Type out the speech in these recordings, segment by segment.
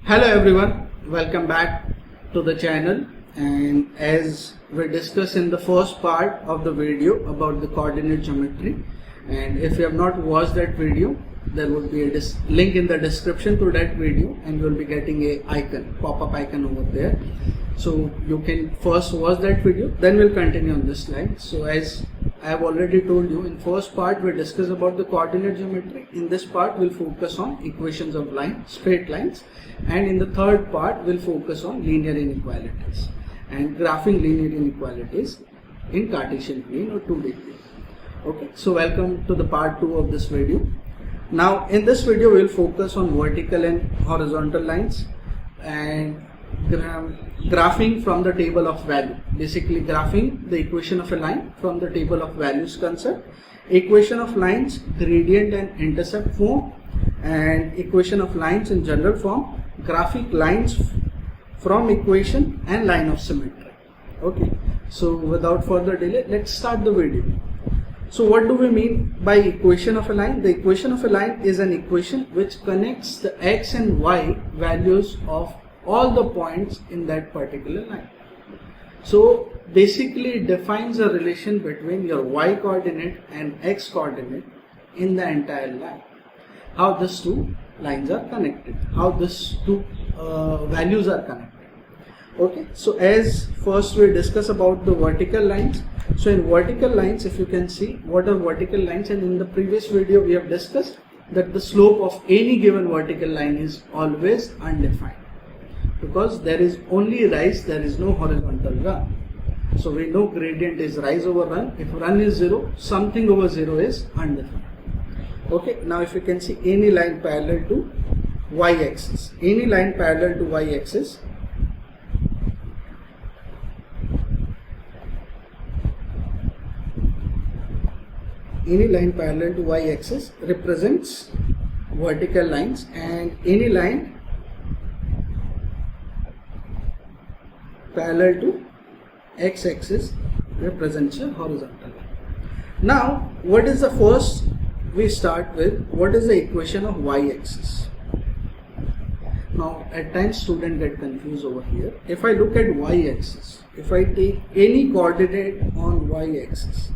Hello everyone, welcome back to the channel. And as we discussed in the first part of the video about the coordinate geometry, and if you have not watched that video, there will be a link in the description to that video, and you will be getting a pop-up icon over there. So you can first watch that video, then we'll continue on this slide. So as I have already told you, in first part we discussed about the coordinate geometry. In this part we'll focus on equations of straight lines, and in the third part we'll focus on linear inequalities and graphing linear inequalities in Cartesian plane or 2D plane. Okay, so welcome to the part 2 of this video. Now in this video we'll focus on vertical and horizontal lines and graphing from the table of value, basically graphing the equation of a line from the table of values concept, equation of lines gradient and intercept form, and equation of lines in general form, graphic lines from equation, and line of symmetry. Okay, so without further delay, let's start the video. So what do we mean by equation of a line? The equation of a line is an equation which connects the x and y values of all the points in that particular line. So basically it defines a relation between your y coordinate and x coordinate in the entire line. How these two lines are connected, how these two values are connected. Okay, so as first we discuss about the vertical lines. So in vertical lines, if you can see what are vertical lines, and in the previous video we have discussed that the slope of any given vertical line is always undefined, because there is only rise, there is no horizontal run. So we know gradient is rise over run. If run is 0, something over 0 is undefined. Okay, now if you can see any line parallel to y-axis, any line parallel to y-axis, any line parallel to y-axis represents vertical lines, and any line parallel to x-axis represents a horizontal line. Now what is the first, we start with what is the equation of y-axis. Now at times students get confused over here. If I look at y-axis, if I take any coordinate on y-axis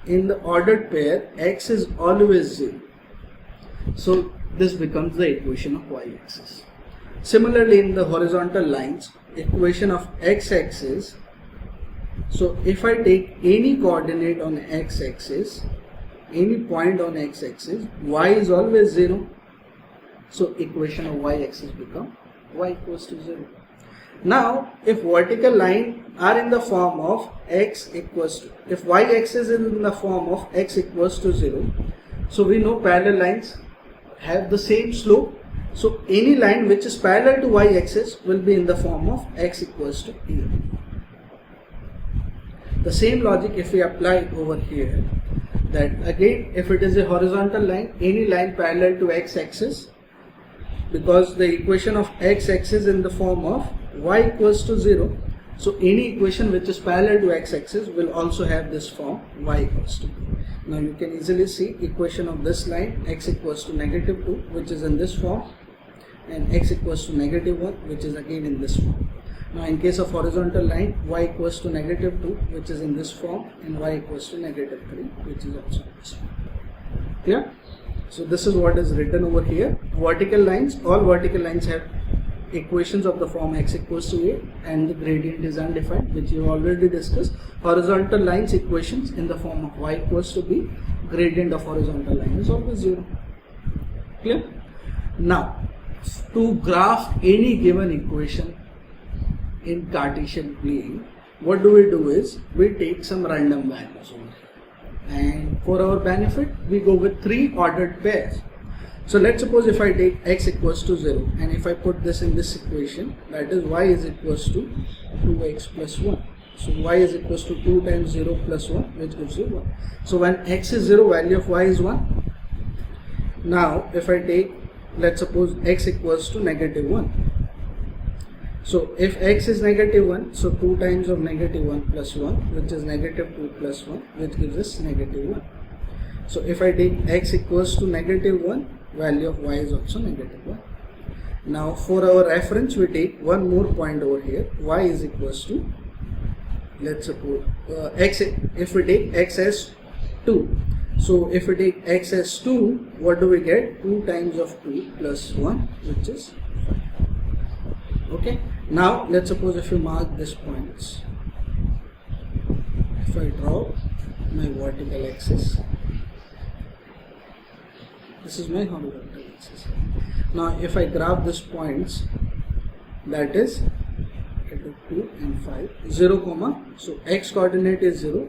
in the ordered pair, x is always 0. So this becomes the equation of y-axis. Similarly in the horizontal lines, equation of x-axis, so if I take any coordinate on x-axis, any point on x-axis, y is always 0. So equation of y-axis become y equals to 0. Now if vertical line are in the form of x equals to, if y-axis is in the form of x equals to 0, so we know parallel lines have the same slope. So any line which is parallel to y-axis will be in the form of x equals to e. The same logic if we apply over here, that again if it is a horizontal line, any line parallel to x-axis, because the equation of x-axis in the form of y equals to 0, so any equation which is parallel to x-axis will also have this form y equals to 0. Now you can easily see equation of this line x equals to negative 2, which is in this form, and x equals to negative 1, which is again in this form. Now in case of horizontal line, y equals to negative 2, which is in this form, and y equals to negative 3, which is also in this form. Clear? So this is what is written over here. Vertical lines, all vertical lines have equations of the form x equals to a, and the gradient is undefined, which you already discussed. Horizontal lines equations in the form of y equals to b, gradient of horizontal line is always 0. Clear? Now to graph any given equation in Cartesian plane, what do? Is we take some random values over here, and for our benefit we go with 3 ordered pairs. So let's suppose if I take x equals to 0, and if I put this in this equation, that is y is equals to 2x plus 1. So y is equals to 2 times 0 plus 1, which gives you 1. So when x is 0, value of y is 1. Now if I take, let's suppose x equals to negative 1. So if x is negative 1, so 2 times of negative 1 plus 1, which is negative 2 plus 1, which gives us negative 1. So if I take x equals to negative 1, value of y is also negative 1. Now for our reference, we take one more point over here. Y is equals to, let's suppose x, if we take x as 2. So if we take x as 2, what do we get? 2 times of 2 plus 1, which is 5. Okay. Now let's suppose if you mark these points, if I draw my vertical axis, this is my horizontal axis. Now if I graph these points, that is 2 and 5, 0 comma, so x coordinate is 0,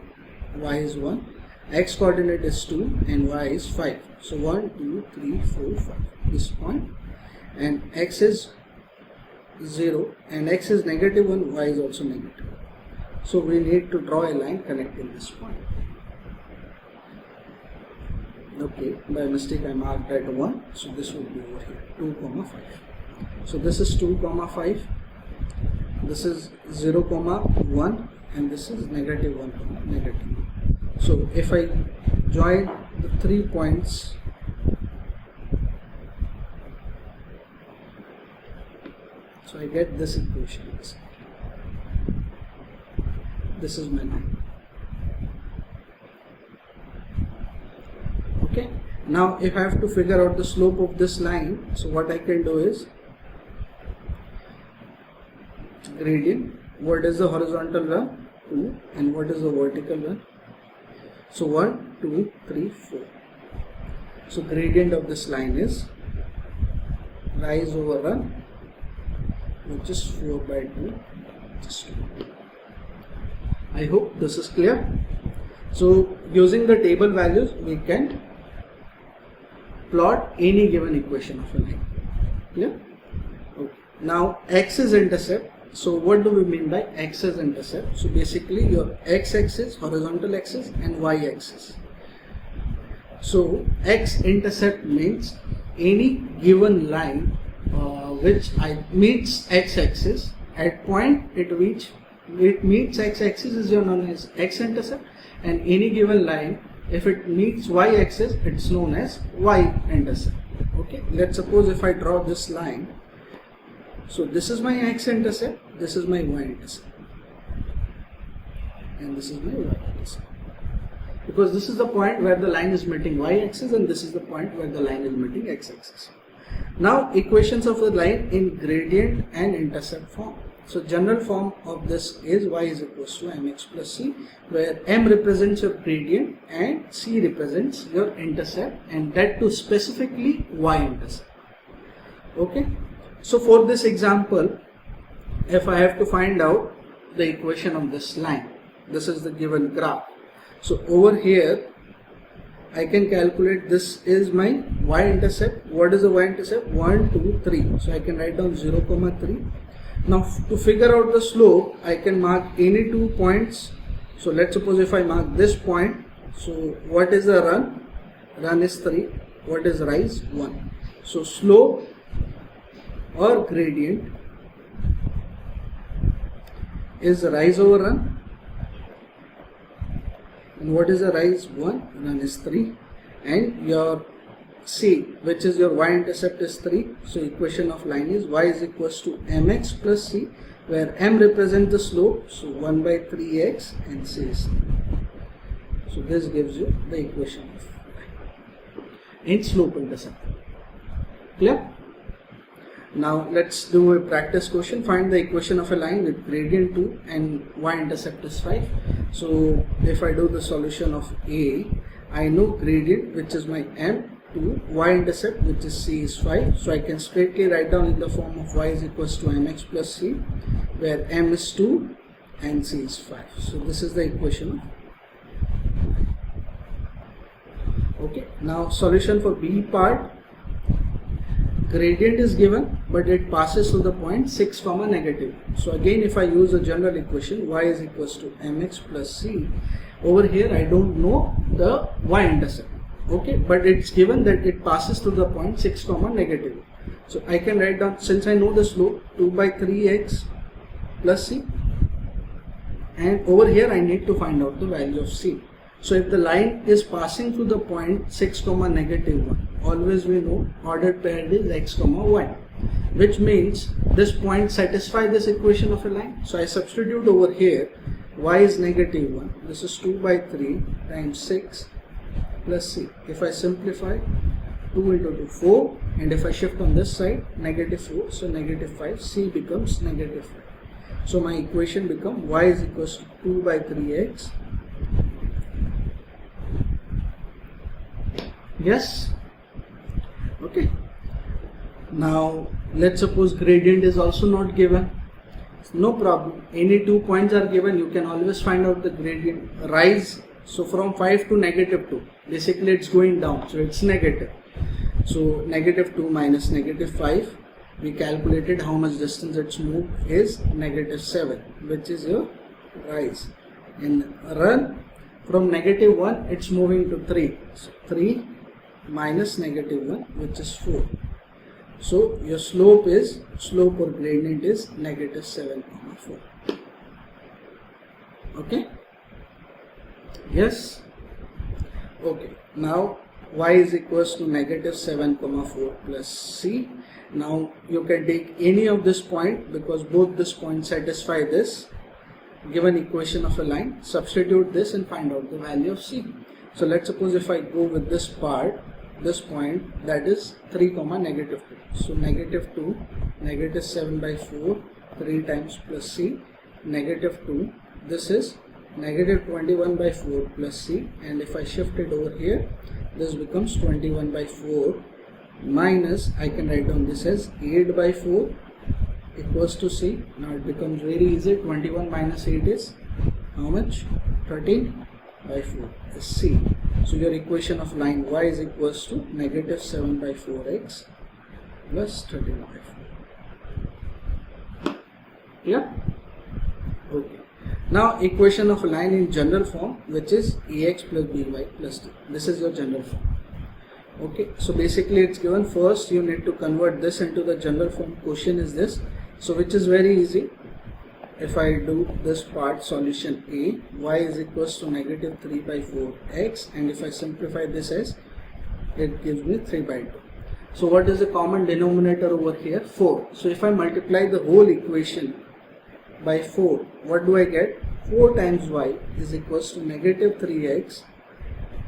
y is 1, x coordinate is 2 and y is 5. So 1, 2, 3, 4, 5, this point, and x is 0 and x is negative 1, y is also negative. So we need to draw a line connecting this point. Okay, by mistake I marked at 1, so this will be over here, 2 comma 5. So this is 2 comma 5, this is 0 comma 1, and this is negative 1 comma negative 1. So if I join the 3 points, so I get this equation. This is my line. Okay. Now if I have to figure out the slope of this line, so what I can do is gradient. What is the horizontal run? 2. And what is the vertical run? So 1, 2, 3, 4. So gradient of this line is rise over run, which is 4 by 2, just 2. I hope this is clear. So using the table values, we can plot any given equation of a line. Clear? Okay. Now x is intercept. So what do we mean by x is intercept? So basically your x-axis, horizontal axis, and y-axis. So x-intercept means any given line which meets x-axis at point at which it meets x-axis is known as x-intercept, and any given line if it meets y-axis it's known as y-intercept. Okay, let's suppose if I draw this line. So this is my x-intercept, this is my y-intercept, and this is my y-intercept. Because this is the point where the line is meeting y-axis and this is the point where the line is meeting x-axis. Now equations of the line in gradient and intercept form. So general form of this is y is equals to mx plus c, where m represents your gradient and c represents your intercept, and that too specifically y-intercept. Okay. So for this example, if I have to find out the equation of this line, this is the given graph. So over here, I can calculate this is my y-intercept. What is the y-intercept? 1, 2, 3. So I can write down 0, 3. Now to figure out the slope, I can mark any 2 points. So let's suppose if I mark this point, so what is the run? Run is 3. What is rise? 1. So slope or gradient is rise over run, and what is the rise? 1, run is 3, and your c, which is your y-intercept, is 3. So equation of line is y is equals to mx plus c, where m represents the slope, so 1 by 3x, and c is 3. So this gives you the equation of line in slope intercept. Clear? Now let's do a practice question. Find the equation of a line with gradient 2 and y-intercept is 5. So if I do the solution of A, I know gradient, which is my m, 2, y-intercept, which is c, is 5. So I can straightly write down in the form of y is equals to mx plus c, where m is 2 and c is 5. So this is the equation. Okay. Now solution for B part. Gradient is given, but it passes through the point 6, negative. So again, if I use a general equation, y is equals to mx plus c, over here I don't know the y-intercept. Okay, but it's given that it passes through the point 6, negative. So I can write down, since I know the slope, 2 by 3x plus c, and over here I need to find out the value of c. So if the line is passing through the point 6, negative 1, always we know ordered pair is x, y. which means this point satisfy this equation of a line. So I substitute over here, y is negative 1. This is 2 by 3 times 6 plus c. If I simplify, 2 into 2, 4, and if I shift on this side, negative 4, so negative 5, c becomes negative 5. So my equation becomes y is equals to 2 by 3x. Yes? Okay. Now let's suppose gradient is also not given. No problem. Any 2 points are given, you can always find out the gradient. Rise, so from 5 to negative 2. Basically it's going down, so it's negative. So negative 2 minus negative 5. We calculated how much distance it's moved is negative 7, which is your rise. In run, from negative 1 it's moving to 3. So 3 minus negative 1, which is 4. So your slope or gradient is negative 7,4. Okay? Yes? Okay. Now y is equals to negative 7,4 plus c. Now you can take any of this point because both this points satisfy this given equation of a line. Substitute this and find out the value of c. So let's suppose if I go with this part, this point, that is 3 comma negative 2. So negative 2, negative 7 by 4, 3 times plus c, negative 2. This is negative 21 by 4 plus c, and if I shift it over here, this becomes 21 by 4 minus, I can write down this as 8 by 4 equals to c. Now it becomes very easy. 21 minus 8 is how much? 13 by 4 is c. So your equation of line y is equals to negative 7 by 4x plus 13 by 4. Yeah? Okay. Now equation of a line in general form, which is ax plus by plus 2. This is your general form. Okay, so basically it's given. First you need to convert this into the general form. Question is this, so which is very easy. If I do this part, solution A, y is equals to negative 3 by 4x, and if I simplify this as, it gives me 3 by 2. So what is the common denominator over here? 4. So if I multiply the whole equation by 4, what do I get? 4 times y is equals to negative 3x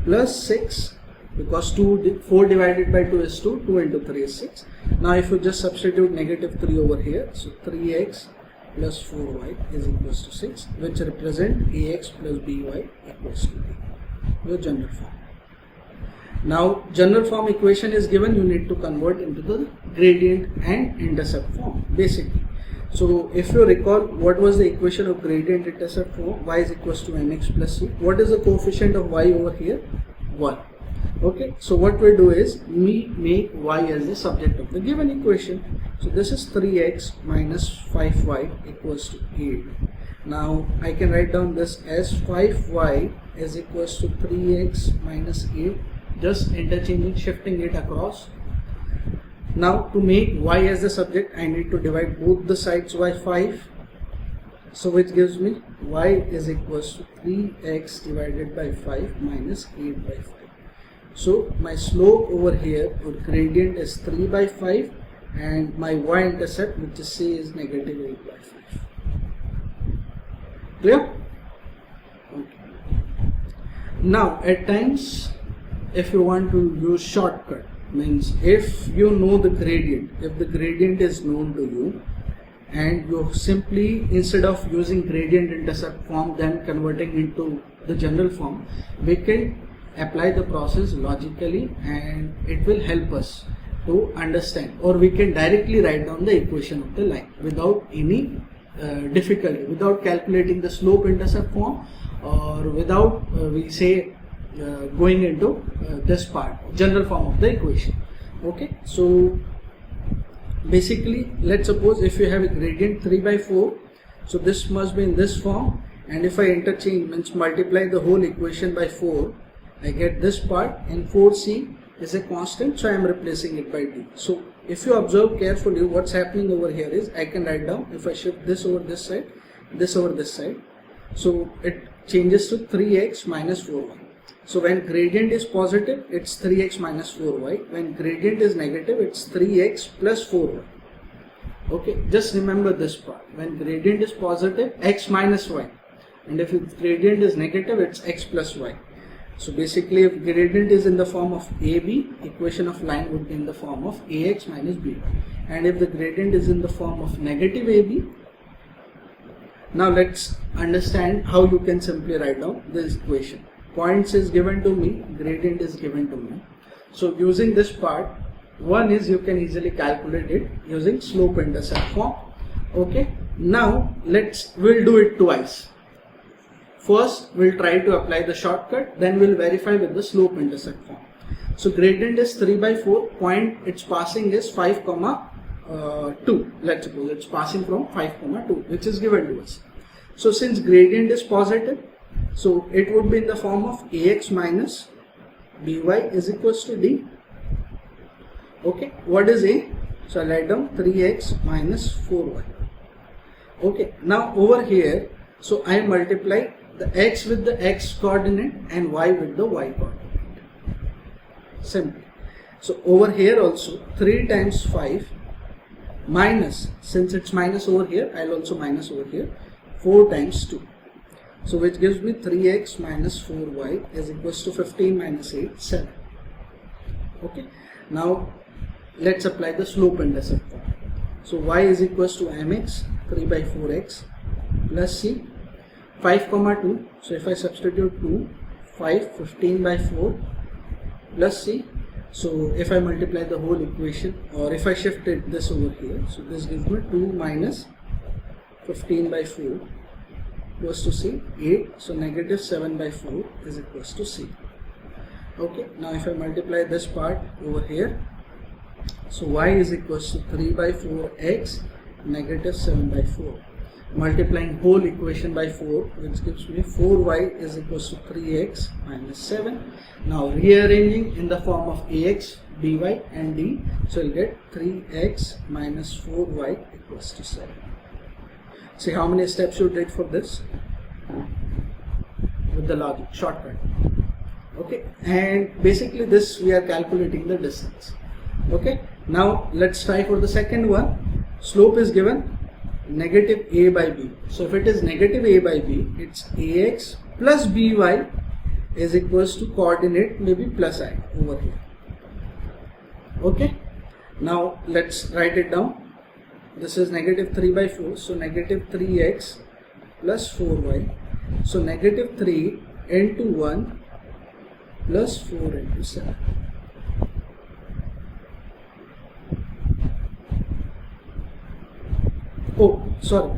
plus 6, because 4 divided by 2 is 2, 2 into 3 is 6. Now if you just substitute negative 3 over here, so 3x plus 4y is equals to 6, which represent ax plus by equals to b. Your general form. Now general form equation is given, you need to convert into the gradient and intercept form basically. So if you recall, what was the equation of gradient intercept form? Y is equals to mx plus c. What is the coefficient of y over here? 1. Okay, so what we do is we make y as the subject of the given equation. So this is 3x minus 5y equals to 8. Now I can write down this as 5y is equals to 3x minus 8, just interchanging, shifting it across. Now to make y as the subject, I need to divide both the sides by 5. So which gives me y is equals to 3x divided by 5 minus 8 by 5. So my slope over here or gradient is 3 by 5, and my y-intercept, which is c, is negative 8 by 5. Clear? Okay. Now at times, if you want to use shortcut, means if you know the gradient, if the gradient is known to you, and you simply, instead of using gradient intercept form then converting into the general form, we can apply the process logically and it will help us to understand, or we can directly write down the equation of the line without any difficulty, without calculating the slope intercept form, or without going into this part, general form of the equation. Okay, so basically let's suppose if you have a gradient 3 by 4, so this must be in this form, and if I interchange, means multiply the whole equation by 4, I get this part, and 4c is a constant, so I am replacing it by d. So if you observe carefully, what's happening over here is I can write down, if I shift this over this side, this over this side, so it changes to 3x minus 4y. So when gradient is positive, it's 3x minus 4y. When gradient is negative, it's 3x plus 4y. Okay, just remember this part. When gradient is positive, x minus y, and if its gradient is negative, it's x plus y. So basically, if gradient is in the form of AB, equation of line would be in the form of AX minus BY. And if the gradient is in the form of negative AB, now let's understand how you can simply write down this equation. Points is given to me, gradient is given to me. So using this part, one is you can easily calculate it using slope intercept form. Okay, now we'll do it twice. First, we'll try to apply the shortcut, then we'll verify with the slope intercept form. So gradient is 3 by 4, point it's passing is 5, 2. Let's suppose it's passing from 5, 2, which is given to us. So since gradient is positive, so it would be in the form of AX minus BY is equals to D. Okay, what is A? So I'll write down 3x minus 4y. Okay, now over here, so I multiply the x with the x coordinate and y with the y coordinate. Simple. So over here also 3 times 5 minus, since it's minus over here, I'll also minus over here, 4 times 2. So which gives me 3x minus 4y is equals to 15 minus 8, 7. Okay. Now let's apply the slope intercept form. So y is equals to mx 3 by 4x plus c 5, 2. So if I substitute 2, 5, 15 by 4 plus c. So if I multiply the whole equation, or if I shift it this over here, so this gives me 2 minus 15 by 4 equals to c 8. So negative 7 by 4 is equals to c. Okay, now if I multiply this part over here, so y is equals to 3 by 4x negative 7 by 4. Multiplying whole equation by 4, which gives me 4y is equals to 3x minus 7. Now rearranging in the form of ax, by and d, so you'll get 3x minus 4y equals to 7. See how many steps you did for this with the logic shortcut. Okay, and basically this we are calculating the distance. Okay, now let's try for the second one. Slope is given negative a by b. So if it is negative a by b, it's ax plus by is equals to coordinate maybe plus I over here. Okay, now let's write it down. This is negative 3 by 4, so negative 3x plus 4y. So negative 3 into 1 plus 4 into 7. Oh, sorry,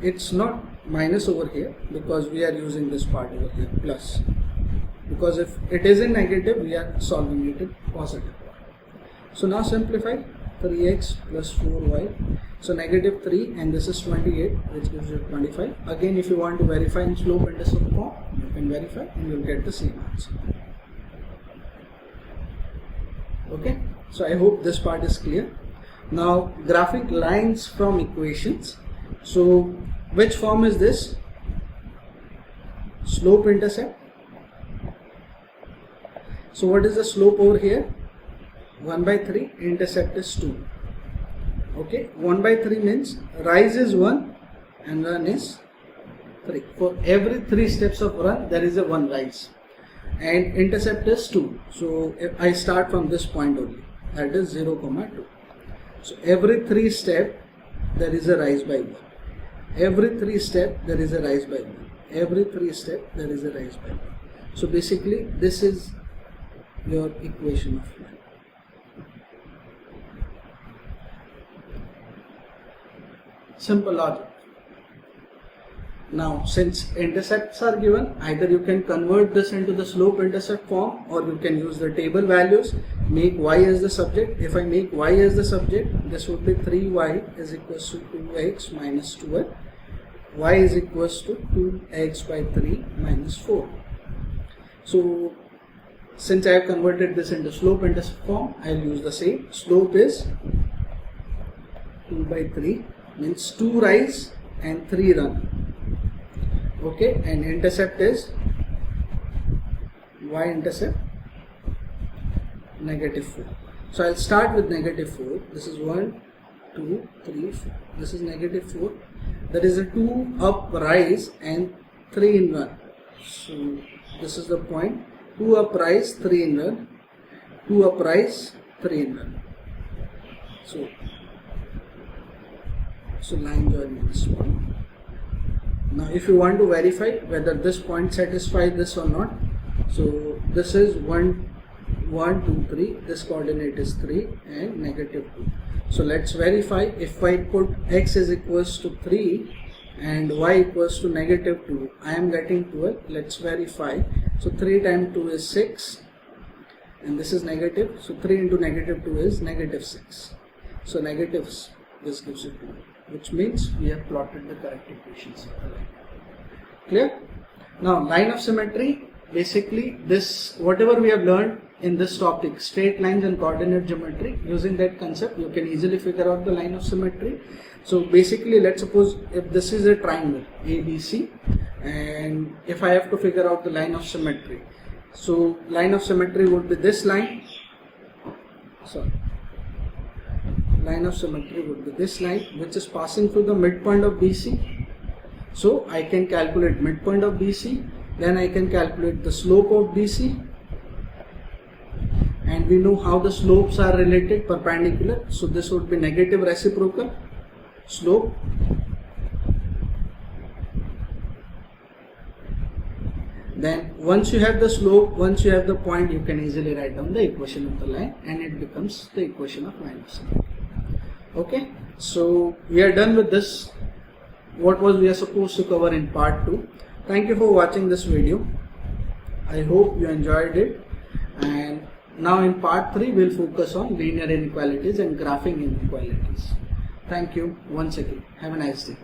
it's not minus over here because we are using this part over here, plus. Because if it is in negative, we are solving it in positive. So now simplify 3x plus 4y. So negative 3 and this is 28, which gives you 25. Again, if you want to verify in slope intercept form, you can verify and you will get the same answer. Okay, so I hope this part is clear. Now graphing lines from equations. So which form is this? Slope intercept. So what is the slope over here? 1 by 3, intercept is 2. Okay, 1 by 3 means rise is 1 and run is 3. For every 3 steps of run, there is a 1 rise. And intercept is 2. So if I start from this point only, that is 0, 2. So every 3 step, there is a rise by 1. Every 3 step, there is a rise by 1. Every 3 step, there is a rise by 1. So basically, this is your equation of line. Simple logic. Now, since intercepts are given, either you can convert this into the slope intercept form or you can use the table values, make y as the subject. If I make y as the subject, this would be 3y is equals to 2x minus 2y. Y is equals to 2x by 3 minus 4. So, since I have converted this into slope intercept form, I will use the same. Slope is 2 by 3 means 2 rise and 3 run. Okay, and intercept is y intercept negative 4. So I'll start with negative 4. This is 1, 2, 3, 4. This is negative 4. There is a 2 up rise and 3 in 1. So this is the point. 2 up rise, 3 in 1. 2 up rise, 3 in 1. So line joining this point. Now if you want to verify whether this point satisfies this or not, so this is 1, 2, 3, this coordinate is 3 and negative 2. So let's verify. If I put x is equals to 3 and y equals to negative 2, I am getting 12. Let's verify. So 3 times 2 is 6 and this is negative. So 3 into negative 2 is negative 6. So negatives, this gives you 2, which means we have plotted the correct equations of the line. Clear? Now line of symmetry, basically this, whatever we have learned in this topic, straight lines and coordinate geometry, using that concept you can easily figure out the line of symmetry. So basically, let's suppose if this is a triangle ABC and if I have to figure out the line of symmetry, so line of symmetry would be this line. Line of symmetry would be this line, which is passing through the midpoint of BC. So I can calculate midpoint of BC, then I can calculate the slope of BC, and we know how the slopes are related, perpendicular. So this would be negative reciprocal slope. Then once you have the slope, once you have the point, you can easily write down the equation of the line and it becomes the equation of line of symmetry. Okay, so we are done with this. What was we are supposed to cover in part 2. Thank you for watching this video. I hope you enjoyed it, and now in part 3 we'll focus on linear inequalities and graphing inequalities. Thank you once again. Have a nice day.